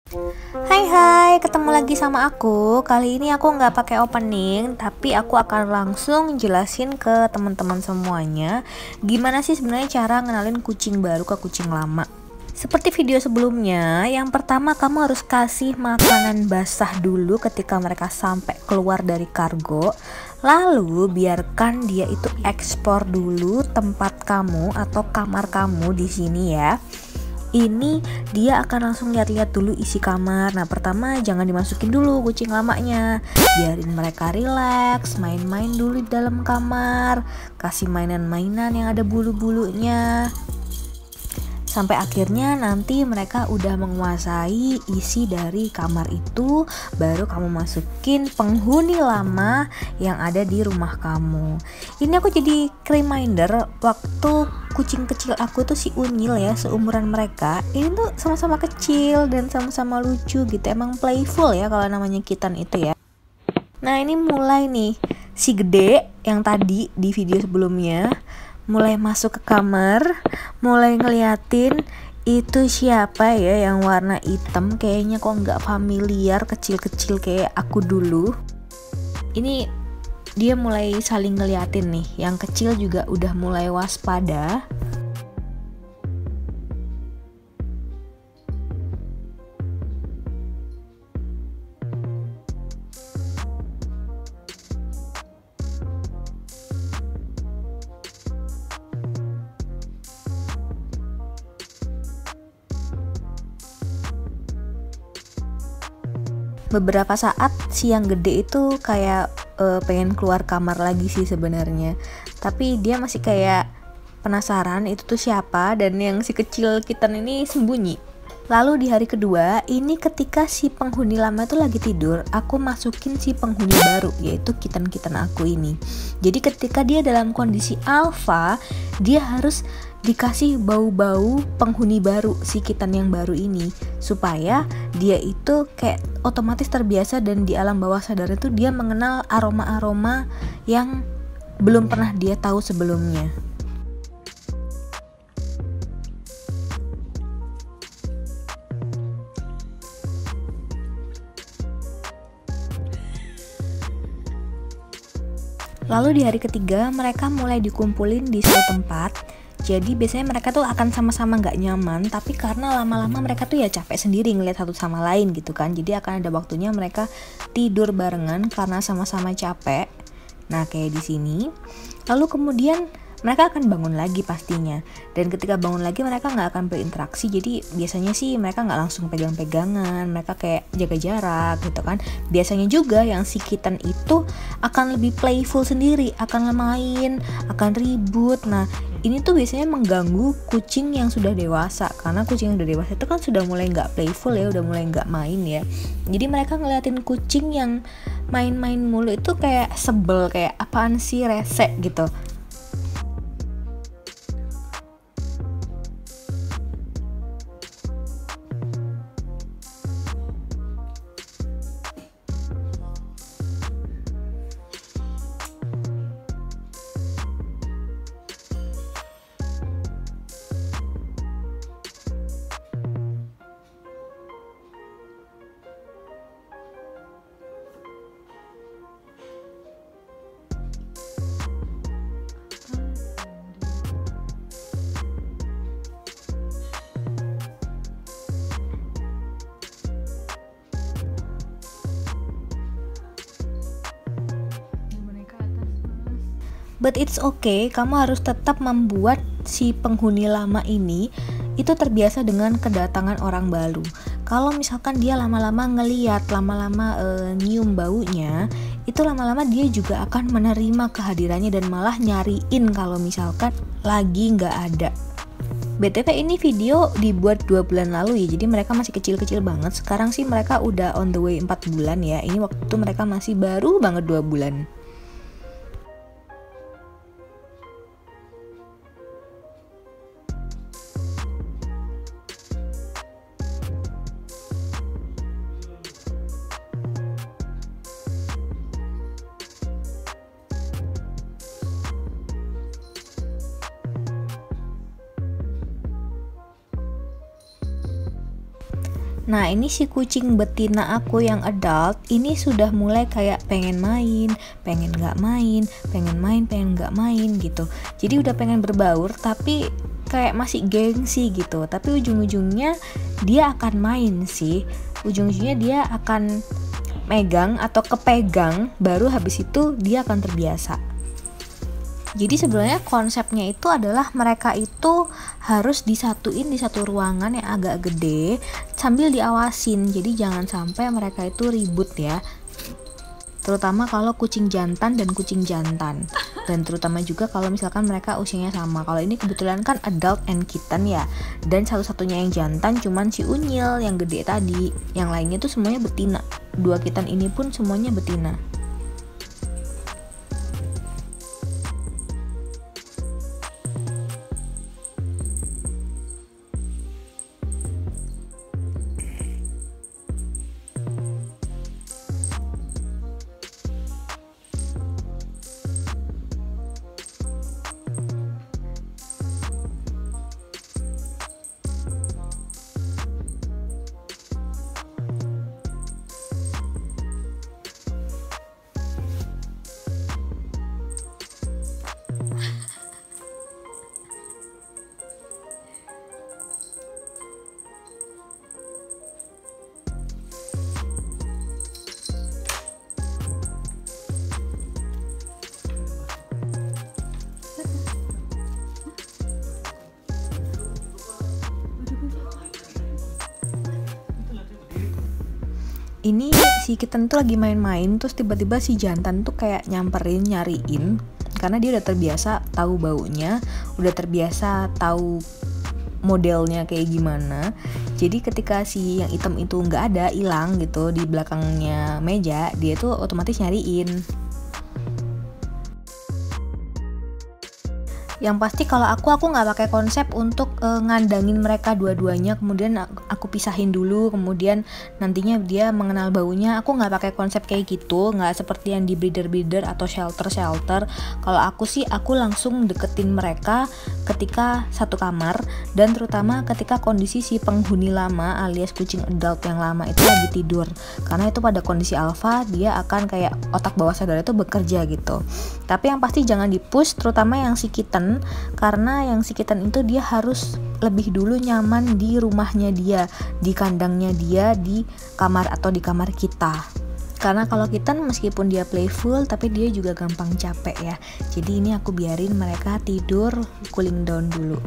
Hai, ketemu lagi sama aku. Kali ini aku nggak pakai opening, tapi aku akan langsung jelasin ke teman-teman semuanya gimana sih sebenarnya cara ngenalin kucing baru ke kucing lama. Seperti video sebelumnya, yang pertama kamu harus kasih makanan basah dulu ketika mereka sampai keluar dari kargo. Lalu biarkan dia itu eksplor dulu tempat kamu atau kamar kamu di sini ya. Ini dia akan langsung lihat-lihat dulu isi kamar. Nah, pertama jangan dimasukin dulu kucing lamanya. Biarin mereka rileks, main-main dulu di dalam kamar. Kasih mainan-mainan yang ada bulu-bulunya. Sampai akhirnya nanti mereka udah menguasai isi dari kamar itu, baru kamu masukin penghuni lama yang ada di rumah kamu. Ini aku jadi reminder waktu kucing kecil aku tuh si Unyil ya, seumuran mereka. Ini tuh sama-sama kecil dan sama-sama lucu gitu. Emang playful ya kalau namanya kitten itu ya. Nah, ini mulai nih si gede yang tadi di video sebelumnya mulai masuk ke kamar, mulai ngeliatin itu siapa ya yang warna hitam, kayaknya kok nggak familiar, kecil-kecil kayak aku dulu. Ini dia mulai saling ngeliatin nih, yang kecil juga udah mulai waspada. Beberapa saat si yang gede itu kayak pengen keluar kamar lagi sih sebenarnya, tapi dia masih kayak penasaran itu tuh siapa, dan yang si kecil kitten ini sembunyi. Lalu di hari kedua, ini ketika si penghuni lama itu lagi tidur, aku masukin si penghuni baru, yaitu kitten-kitten aku ini. Jadi ketika dia dalam kondisi alpha, dia harus dikasih bau-bau penghuni baru, si kitten yang baru ini, supaya dia itu kayak otomatis terbiasa dan di alam bawah sadar itu dia mengenal aroma-aroma yang belum pernah dia tahu sebelumnya. Lalu di hari ketiga mereka mulai dikumpulin di suatu tempat. Jadi biasanya mereka tuh akan sama-sama gak nyaman, tapi karena lama-lama mereka tuh ya capek sendiri ngeliat satu sama lain gitu kan. Jadi akan ada waktunya mereka tidur barengan karena sama-sama capek. Nah, kayak di sini. Lalu kemudian mereka akan bangun lagi pastinya, dan ketika bangun lagi mereka nggak akan berinteraksi. Jadi biasanya sih mereka nggak langsung pegang-pegangan, mereka kayak jaga jarak gitu kan. Biasanya juga yang si kitten itu akan lebih playful sendiri, akan main, akan ribut. Nah, ini tuh biasanya mengganggu kucing yang sudah dewasa, karena kucing yang udah dewasa itu kan sudah mulai nggak playful ya, udah mulai nggak main ya. Jadi mereka ngeliatin kucing yang main-main mulu itu kayak sebel, kayak apaan sih, rese gitu. But it's okay, kamu harus tetap membuat si penghuni lama ini itu terbiasa dengan kedatangan orang baru. Kalau misalkan dia lama-lama ngeliat, lama-lama nyium baunya, itu lama-lama dia juga akan menerima kehadirannya dan malah nyariin kalau misalkan lagi nggak ada. BTW ini video dibuat 2 bulan lalu ya, jadi mereka masih kecil-kecil banget. Sekarang sih mereka udah on the way 4 bulan ya. Ini waktu mereka masih baru banget 2 bulan. Nah ini si kucing betina aku yang adult ini sudah mulai kayak pengen main, pengen nggak main, pengen main, pengen nggak main gitu. Jadi udah pengen berbaur tapi kayak masih gengsi gitu. Tapi ujung-ujungnya dia akan main sih. Ujung-ujungnya dia akan megang atau kepegang, baru habis itu dia akan terbiasa. Jadi sebenarnya konsepnya itu adalah mereka itu harus disatuin di satu ruangan yang agak gede sambil diawasin. Jadi jangan sampai mereka itu ribut ya. Terutama kalau kucing jantan dan kucing jantan. Dan terutama juga kalau misalkan mereka usianya sama. Kalau ini kebetulan kan adult and kitten ya. Dan satu-satunya yang jantan cuman si Unyil yang gede tadi. Yang lainnya tuh semuanya betina. 2 kitten ini pun semuanya betina. Ini si kitten tuh lagi main-main, terus tiba-tiba si jantan tuh kayak nyamperin, nyariin, karena dia udah terbiasa tahu baunya, udah terbiasa tahu modelnya kayak gimana. Jadi ketika si yang hitam itu nggak ada, hilang gitu di belakangnya meja, dia tuh otomatis nyariin. Yang pasti kalau aku nggak pakai konsep untuk ngandangin mereka dua-duanya, kemudian aku pisahin dulu, kemudian nantinya dia mengenal baunya. Aku nggak pakai konsep kayak gitu, nggak seperti yang di breeder atau shelter. Kalau aku sih aku langsung deketin mereka ketika satu kamar, dan terutama ketika kondisi si penghuni lama alias kucing adult yang lama itu lagi tidur, karena itu pada kondisi alpha dia akan kayak otak bawah sadar itu bekerja gitu. Tapi yang pasti jangan di-push, terutama yang si kitten, karena yang si kitten itu dia harus lebih dulu nyaman di rumahnya dia, di kandangnya dia, di kamar atau di kamar kita. Karena kalau kitten meskipun dia playful tapi dia juga gampang capek ya. Jadi ini aku biarin mereka tidur cooling down dulu.